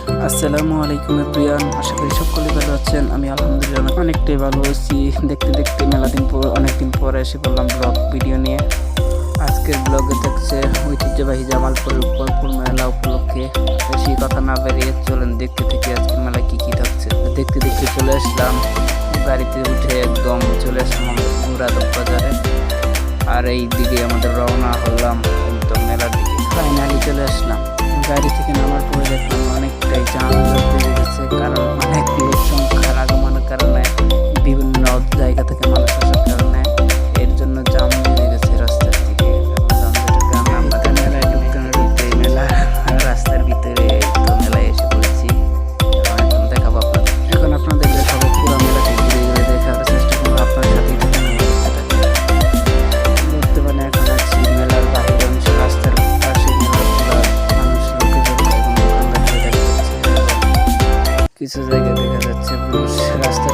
আসসালামু আলাইকুম এভরিওয়ান, আশা করি সকলে ভালো আছেন। আমি আলহামদুলিল্লাহ অনেকটাই ভালো আছি। দেখতে দেখতে অনেকদিন পরে এসে বললাম ব্লগ ভিডিও নিয়ে। আজকের ব্লগে দেখছে ঐতিহ্যবাহী জামালপুরের উপরপুর মেলা উপলক্ষে। বেশি কথা না বেরিয়ে চলেন দেখতে থেকে আজকের মেলায় কি কি থাকছে। দেখতে দেখতে চলে আসলাম, গাড়িতে উঠে একদম চলে আসলাম মুরাদব বাজারে। আর এই দিকে আমাদের রওনা হলাম একদম মেলার দিকে। ফাইনালি চলে আসলাম। গাড়ি থেকে নামার পরে দেখলাম অনেকটাই জাম বেড়ে গেছে, কারণ অনেক লোক সংখ্যার আগমনের কারণে বিভিন্ন জায়গা থেকে মানুষ আসার কারণে এর জন্য জাম বেড়ে গেছে রাস্তার দিকে। মেলা রাস্তার ভিতরে তো মেলায় এসে পড়েছি। এখন দেখাবো আপনাদের, এখন আপনাদের দেখাবো পুরো মেলাটি ঘুরে ঘুরে দেখার চেষ্টা করবো। আপনার সাথেই দেখতে পারেন এখন আছি মেলার বাহির অংশ, রাস্তার পাশে কিছু জায়গায় দেখা যাচ্ছে পুরুষ রাস্তার